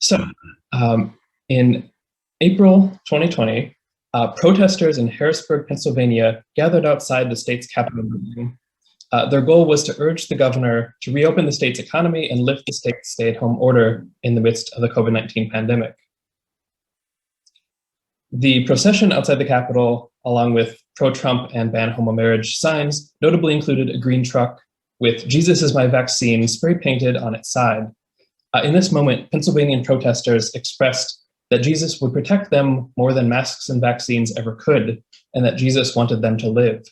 So, in April 2020, protesters in Harrisburg, Pennsylvania gathered outside the state's Capitol building. Their goal was to urge the governor to reopen the state's economy and lift the state's stay-at-home order in the midst of the COVID-19 pandemic. The procession outside the Capitol, along with pro-Trump and ban homo marriage signs, notably included a green truck with "Jesus is my vaccine" spray painted on its side. In this moment, Pennsylvania protesters expressed that Jesus would protect them more than masks and vaccines ever could, and that Jesus wanted them to live.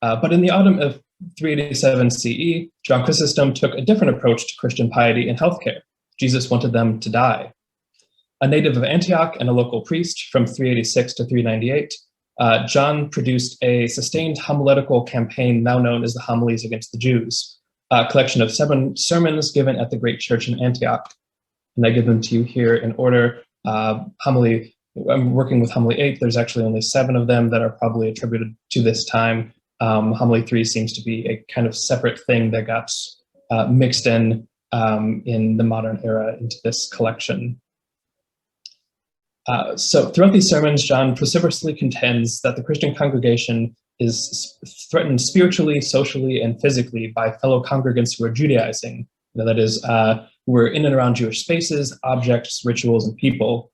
But in the autumn of 387 CE, John Chrysostom took a different approach to Christian piety and healthcare. Jesus wanted them to die. A native of Antioch and a local priest from 386 to 398, John produced a sustained homiletical campaign now known as the Homilies Against the Jews, a collection of 7 sermons given at the great church in Antioch. And I give them to you here in order. I'm working with Homily 8. There's actually only 7 of them that are probably attributed to this time. Homily 3 seems to be a kind of separate thing that got mixed in the modern era into this collection. So throughout these sermons, John vociferously contends that the Christian congregation is threatened spiritually, socially, and physically by fellow congregants who are Judaizing, that is, who are in and around Jewish spaces, objects, rituals, and people.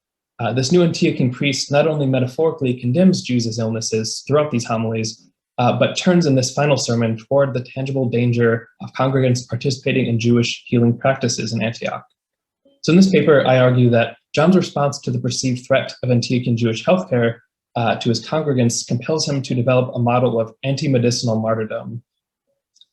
This new Antiochene priest not only metaphorically condemns Jews as illnesses throughout these homilies, but turns in this final sermon toward the tangible danger of congregants participating in Jewish healing practices in Antioch. So in this paper, I argue that John's response to the perceived threat of Antiochian Jewish healthcare to his congregants compels him to develop a model of anti-medicinal martyrdom.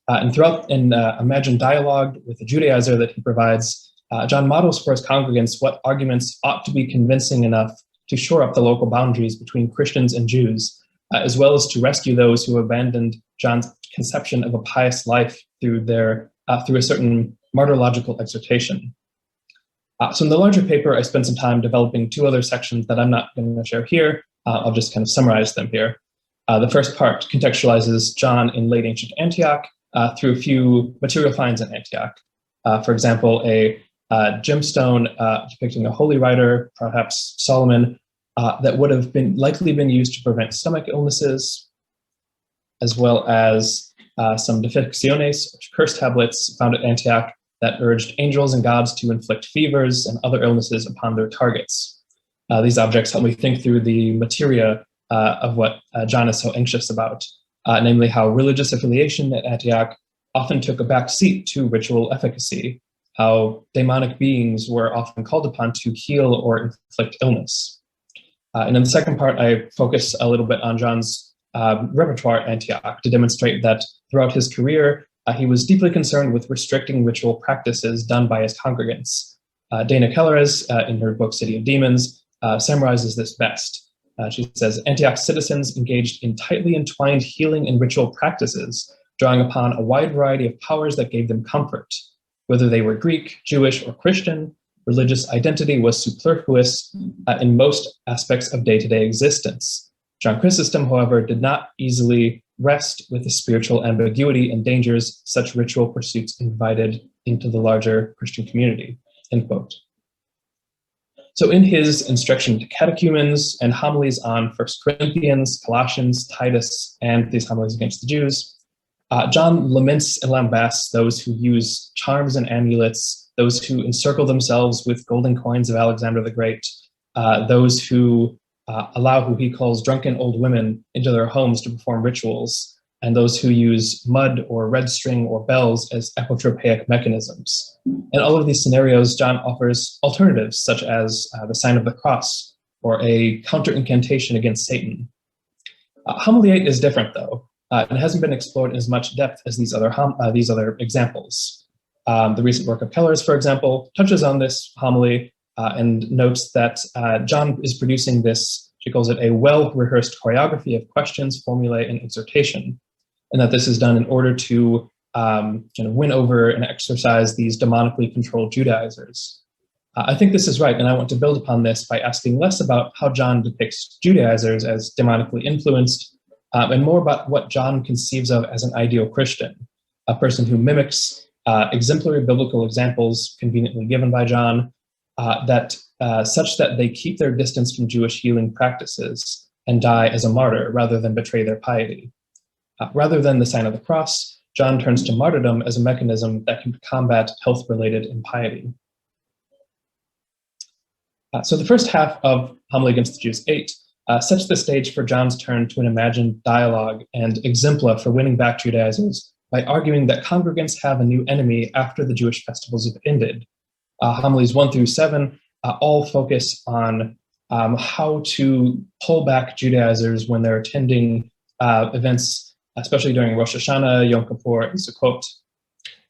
And throughout an imagined dialogue with the Judaizer that he provides, John models for his congregants what arguments ought to be convincing enough to shore up the local boundaries between Christians and Jews, as well as to rescue those who abandoned John's conception of a pious life through a certain martyrological exhortation. So in the larger paper, I spent some time developing 2 other sections that I'm not going to share here. I'll just kind of summarize them here. The first part contextualizes John in late ancient Antioch through a few material finds in Antioch. For example, a gemstone depicting a holy writer, perhaps Solomon, that would have likely been used to prevent stomach illnesses, as well as some defecciones, curse tablets found at Antioch that urged angels and gods to inflict fevers and other illnesses upon their targets. These objects help me think through the materia of what John is so anxious about, namely how religious affiliation at Antioch often took a back seat to ritual efficacy, how demonic beings were often called upon to heal or inflict illness. And in the second part, I focus a little bit on John's repertoire at Antioch to demonstrate that throughout his career, he was deeply concerned with restricting ritual practices done by his congregants. Dana Kelleres, in her book City of Demons, summarizes this best. She says, Antioch's citizens engaged in tightly entwined healing and ritual practices, drawing upon a wide variety of powers that gave them comfort. Whether they were Greek, Jewish, or Christian, religious identity was superfluous in most aspects of day-to-day existence. John Chrysostom, however, did not easily rest with the spiritual ambiguity and dangers such ritual pursuits invited into the larger Christian community, end quote. So in his instruction to catechumens and homilies on 1 Corinthians, Colossians, Titus, and these homilies against the Jews, John laments and lambasts those who use charms and amulets, those who encircle themselves with golden coins of Alexander the Great, those who allow who he calls drunken old women into their homes to perform rituals, and those who use mud or red string or bells as apotropaic mechanisms. In all of these scenarios, John offers alternatives such as the sign of the cross or a counter-incantation against Satan. Homily 8 is different, though. It hasn't been explored in as much depth as these other examples. The recent work of Kelleres, for example, touches on this homily and notes that John is producing this, she calls it a well-rehearsed choreography of questions, formulae, and exhortation, and that this is done in order to win over and exercise these demonically controlled Judaizers. I think this is right, and I want to build upon this by asking less about how John depicts Judaizers as demonically influenced, and more about what John conceives of as an ideal Christian, a person who mimics exemplary biblical examples conveniently given by John, such that they keep their distance from Jewish healing practices and die as a martyr rather than betray their piety. Rather than the sign of the cross, John turns to martyrdom as a mechanism that can combat health-related impiety. So the first half of Homily Against the Jews 8 sets the stage for John's turn to an imagined dialogue and exempla for winning back Judaizers by arguing that congregants have a new enemy after the Jewish festivals have ended. Homilies 1 through 7 all focus on how to pull back Judaizers when they're attending events, especially during Rosh Hashanah, Yom Kippur, and Sukkot.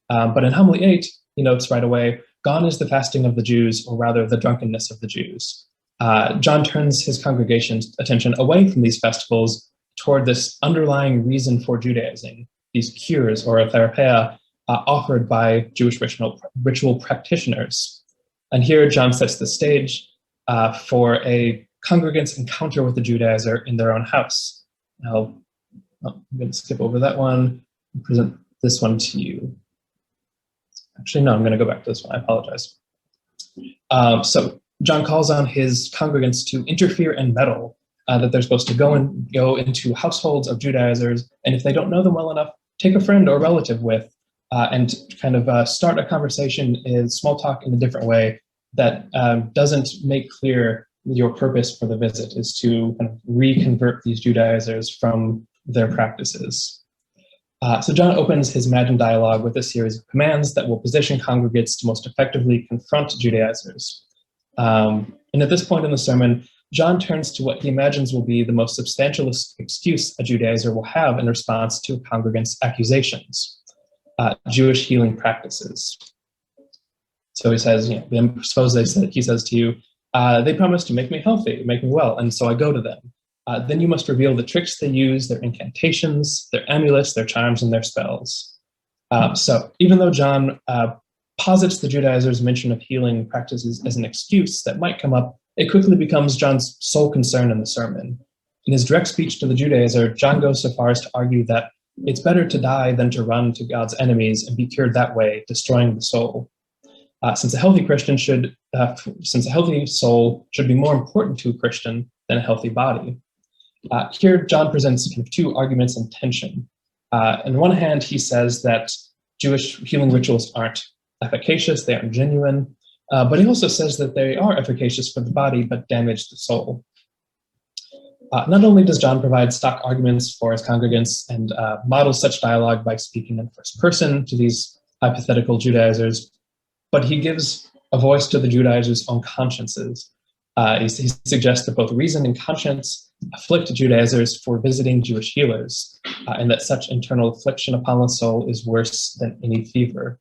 But in Homily 8, he notes right away, gone is the fasting of the Jews, or rather the drunkenness of the Jews. John turns his congregation's attention away from these festivals toward this underlying reason for Judaizing, these cures or therapia offered by Jewish ritual practitioners. And here John sets the stage for a congregant's encounter with the Judaizer in their own house. Now, I'm going to skip over that one and present this one to you. Actually, no, I'm going to go back to this one. I apologize. So John calls on his congregants to interfere and meddle, that they're supposed to go into households of Judaizers, and if they don't know them well enough, take a friend or relative with, and kind of start a conversation in small talk in a different way that doesn't make clear your purpose for the visit is to kind of reconvert these Judaizers from their practices. So John opens his imagined dialogue with a series of commands that will position congregates to most effectively confront Judaizers. And at this point in the sermon, John turns to what he imagines will be the most substantial excuse a Judaizer will have in response to a congregant's accusations, Jewish healing practices. So he says, suppose he says to you, they promised to make me healthy, make me well, and so I go to them. Then you must reveal the tricks they use, their incantations, their amulets, their charms, and their spells. So even though John posits the Judaizers' mention of healing practices as an excuse that might come up, it quickly becomes John's sole concern in the sermon. In his direct speech to the Judaizer, John goes so far as to argue that it's better to die than to run to God's enemies and be cured that way, destroying the soul. Since a healthy soul should be more important to a Christian than a healthy body. Here, John presents kind of two arguments in tension. On one hand, he says that Jewish healing rituals aren't efficacious, they aren't genuine, but he also says that they are efficacious for the body, but damage the soul. Not only does John provide stock arguments for his congregants and model such dialogue by speaking in first person to these hypothetical Judaizers, but he gives a voice to the Judaizers' own consciences. He suggests that both reason and conscience afflict Judaizers for visiting Jewish healers, and that such internal affliction upon the soul is worse than any fever.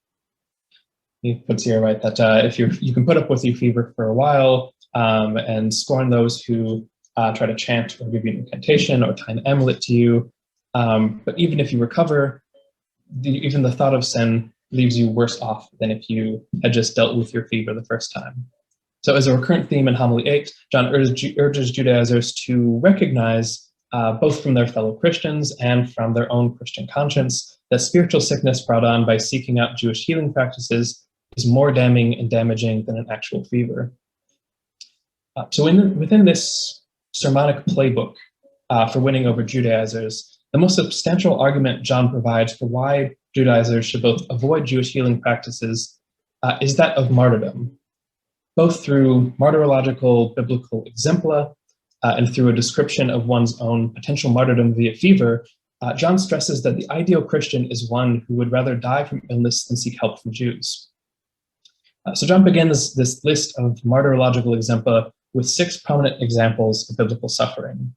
He puts here, right, that if you can put up with your fever for a while and scorn those who try to chant or give you an incantation or tie an amulet to you, but even if you recover, even the thought of sin leaves you worse off than if you had just dealt with your fever the first time. So as a recurrent theme in Homily 8, John urges Judaizers to recognize, both from their fellow Christians and from their own Christian conscience, that spiritual sickness brought on by seeking out Jewish healing practices is more damning and damaging than an actual fever. So within this sermonic playbook for winning over Judaizers, the most substantial argument John provides for why Judaizers should both avoid Jewish healing practices is that of martyrdom, both through martyrological biblical exempla and through a description of one's own potential martyrdom via fever. John stresses that the ideal Christian is one who would rather die from illness than seek help from Jews. So John begins this list of martyrological exempla with 6 prominent examples of biblical suffering.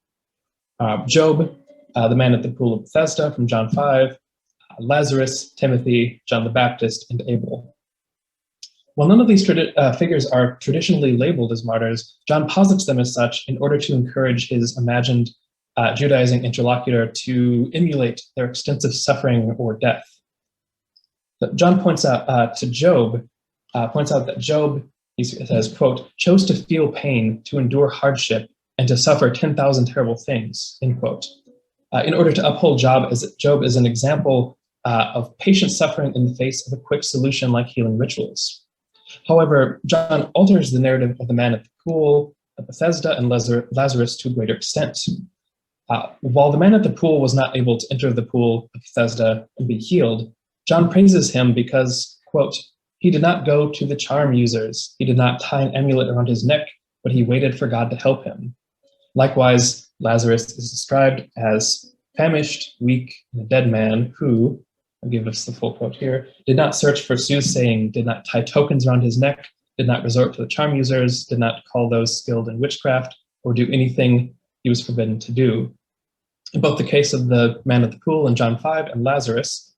Job, the man at the pool of Bethesda from John 5, Lazarus, Timothy, John the Baptist, and Abel. While none of these figures are traditionally labeled as martyrs, John posits them as such in order to encourage his imagined Judaizing interlocutor to emulate their extensive suffering or death. So John points out that Job, he says, quote, chose to feel pain, to endure hardship, and to suffer 10,000 terrible things, end quote. In order to uphold Job as an example of patient suffering in the face of a quick solution like healing rituals. However, John alters the narrative of the man at the pool, of Bethesda, and Lazarus to a greater extent. While the man at the pool was not able to enter the pool of Bethesda and be healed, John praises him because, quote, he did not go to the charm users, he did not tie an amulet around his neck, but he waited for God to help him. Likewise, Lazarus is described as famished, weak, and a dead man who, I'll give us the full quote here, did not search for soothsaying, did not tie tokens around his neck, did not resort to the charm users, did not call those skilled in witchcraft, or do anything he was forbidden to do. In both the case of the man at the pool in John 5 and Lazarus,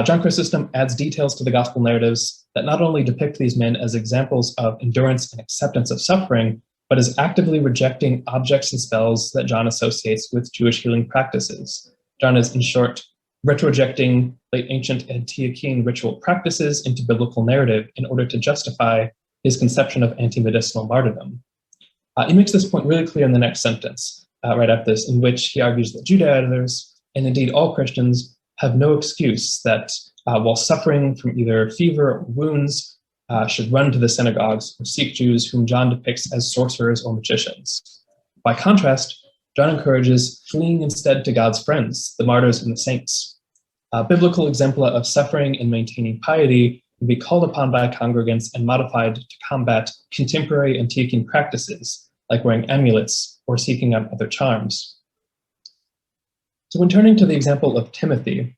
John Chrysostom adds details to the gospel narratives that not only depict these men as examples of endurance and acceptance of suffering, but as actively rejecting objects and spells that John associates with Jewish healing practices. John is, in short, retrojecting late ancient Antiochene ritual practices into biblical narrative in order to justify his conception of anti-medicinal martyrdom. He makes this point really clear in the next sentence, right after this, in which he argues that Judaizers, and indeed all Christians, have no excuse that while suffering from either fever or wounds, should run to the synagogues or seek Jews whom John depicts as sorcerers or magicians. By contrast, John encourages fleeing instead to God's friends, the martyrs and the saints. A biblical exemplar of suffering and maintaining piety can be called upon by congregants and modified to combat contemporary Antiochene practices, like wearing amulets or seeking out other charms. So when turning to the example of Timothy,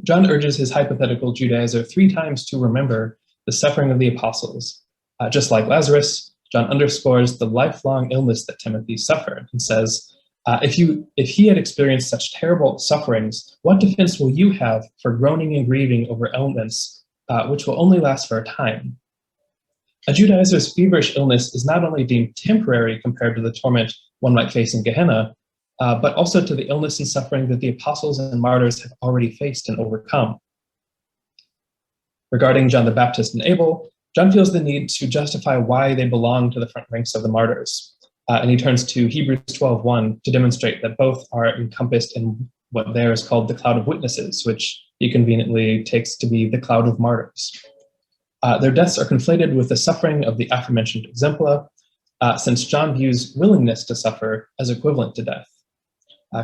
John urges his hypothetical Judaizer 3 times to remember the suffering of the apostles. Just like Lazarus, John underscores the lifelong illness that Timothy suffered and says, if he had experienced such terrible sufferings, what defense will you have for groaning and grieving over ailments which will only last for a time? A Judaizer's feverish illness is not only deemed temporary compared to the torment one might face in Gehenna, but also to the illness and suffering that the apostles and martyrs have already faced and overcome. Regarding John the Baptist and Abel, John feels the need to justify why they belong to the front ranks of the martyrs. And he turns to Hebrews 12:1 to demonstrate that both are encompassed in what there is called the cloud of witnesses, which he conveniently takes to be the cloud of martyrs. Their deaths are conflated with the suffering of the aforementioned exempla, since John views willingness to suffer as equivalent to death.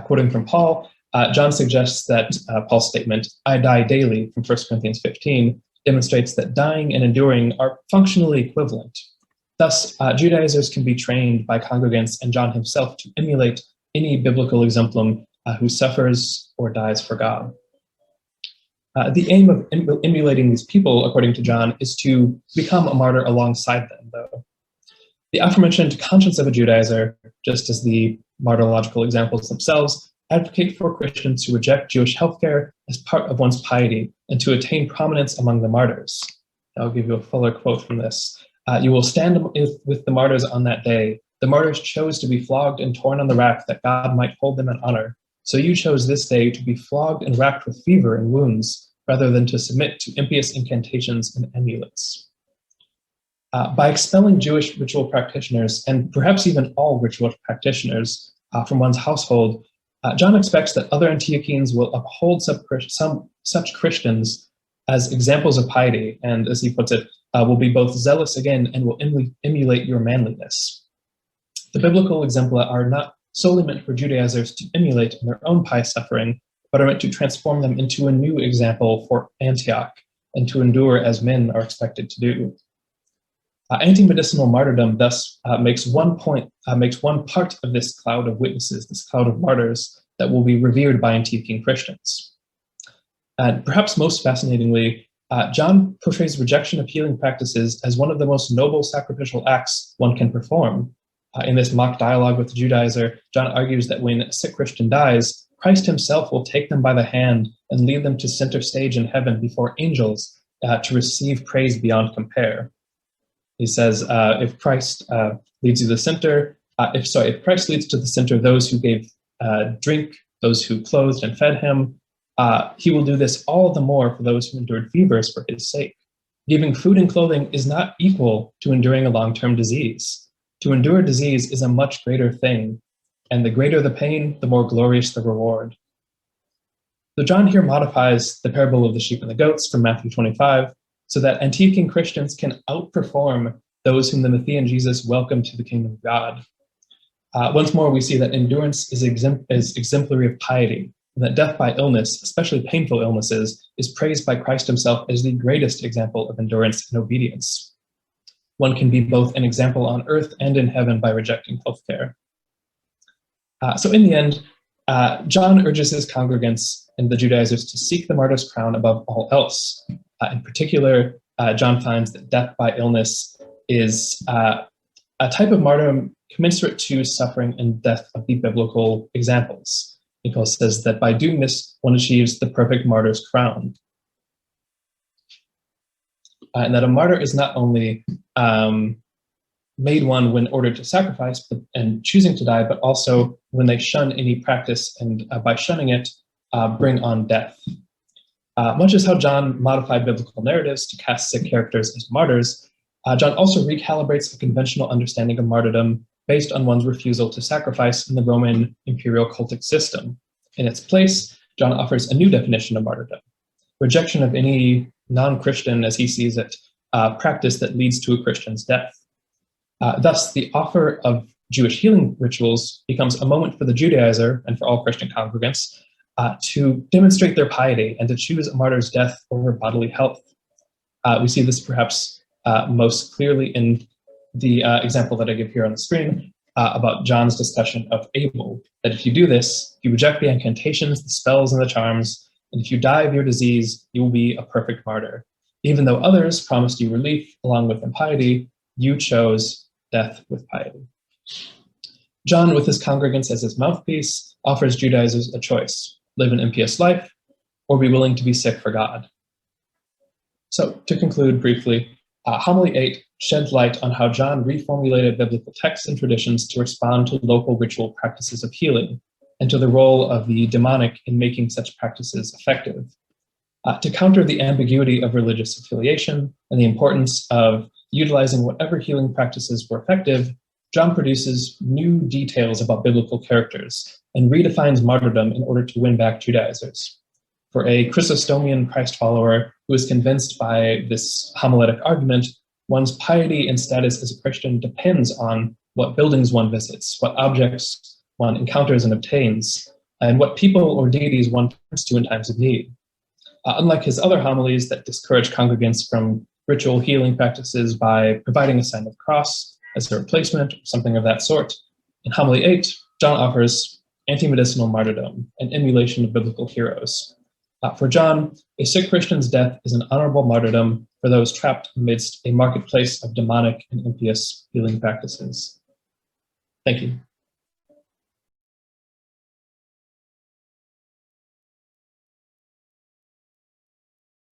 Quoting from Paul, John suggests that Paul's statement, I die daily, from 1 Corinthians 15, demonstrates that dying and enduring are functionally equivalent. Thus, Judaizers can be trained by congregants and John himself to emulate any biblical exemplum who suffers or dies for God. The aim of emulating these people, according to John, is to become a martyr alongside them, though. The aforementioned conscience of a Judaizer, just as the martyrological examples themselves, advocate for Christians to reject Jewish healthcare as part of one's piety and to attain prominence among the martyrs. I'll give you a fuller quote from this. You will stand with the martyrs on that day. The martyrs chose to be flogged and torn on the rack that God might hold them in honor. So you chose this day to be flogged and racked with fever and wounds, rather than to submit to impious incantations and amulets. By expelling Jewish ritual practitioners, and perhaps even all ritual practitioners from one's household, John expects that other Antiochenes will uphold such Christians as examples of piety, and as he puts it, will be both zealous again and will emulate your manliness. The biblical exempla are not solely meant for Judaizers to emulate in their own pious suffering, but are meant to transform them into a new example for Antioch and to endure as men are expected to do. Anti-medicinal martyrdom thus makes one part of this cloud of witnesses, this cloud of martyrs that will be revered by Antiochene Christians. And perhaps most fascinatingly, John portrays rejection of healing practices as one of the most noble sacrificial acts one can perform. In this mock dialogue with the Judaizer, John argues that when a sick Christian dies, Christ himself will take them by the hand and lead them to center stage in heaven before angels to receive praise beyond compare. He says, if Christ leads you to the center, if Christ leads to the center those who gave drink, those who clothed and fed him, he will do this all the more for those who endured fevers for his sake. Giving food and clothing is not equal to enduring a long-term disease. To endure disease is a much greater thing, and the greater the pain, the more glorious the reward. So John here modifies the parable of the sheep and the goats from Matthew 25 so that Antiochene Christians can outperform those whom the Matthean Jesus welcomed to the kingdom of God. Once more, we see that endurance is exemplary of piety, and that death by illness, especially painful illnesses, is praised by Christ himself as the greatest example of endurance and obedience. One can be both an example on earth and in heaven by rejecting healthcare. So in the end, John urges his congregants and the Judaizers to seek the martyr's crown above all else. In particular, John finds that death by illness is a type of martyrdom commensurate to suffering and death of the biblical examples. Nicholas says that by doing this, one achieves the perfect martyr's crown. And that a martyr is not only made one when ordered to sacrifice and choosing to die, but also when they shun any practice and by shunning it, bring on death. Much as how John modified biblical narratives to cast sick characters as martyrs, John also recalibrates a conventional understanding of martyrdom based on one's refusal to sacrifice in the Roman imperial cultic system. In its place, John offers a new definition of martyrdom: rejection of any non-Christian, as he sees it, practice that leads to a Christian's death. Thus, the offer of Jewish healing rituals becomes a moment for the Judaizer and for all Christian congregants to demonstrate their piety and to choose a martyr's death over bodily health. We see this perhaps most clearly in the example that I give here on the screen about John's discussion of Abel, that if you do this, if you reject the incantations, the spells, and the charms, and if you die of your disease, you will be a perfect martyr. Even though others promised you relief along with impiety, you chose death with piety. John, with his congregants as his mouthpiece, offers Judaizers a choice: live an impious life or be willing to be sick for God. So to conclude briefly, Homily 8 sheds light on how John reformulated biblical texts and traditions to respond to local ritual practices of healing and to the role of the demonic in making such practices effective. To counter the ambiguity of religious affiliation and the importance of utilizing whatever healing practices were effective, John produces new details about biblical characters and redefines martyrdom in order to win back Judaizers. For a Chrysostomian Christ follower who is convinced by this homiletic argument, one's piety and status as a Christian depends on what buildings one visits, what objects one encounters and obtains, and what people or deities one turns to in times of need. Unlike his other homilies that discourage congregants from ritual healing practices by providing a sign of cross as a replacement or something of that sort, in Homily 8, John offers anti-medicinal martyrdom, an emulation of biblical heroes. For John, a sick Christian's death is an honorable martyrdom for those trapped amidst a marketplace of demonic and impious healing practices. Thank you.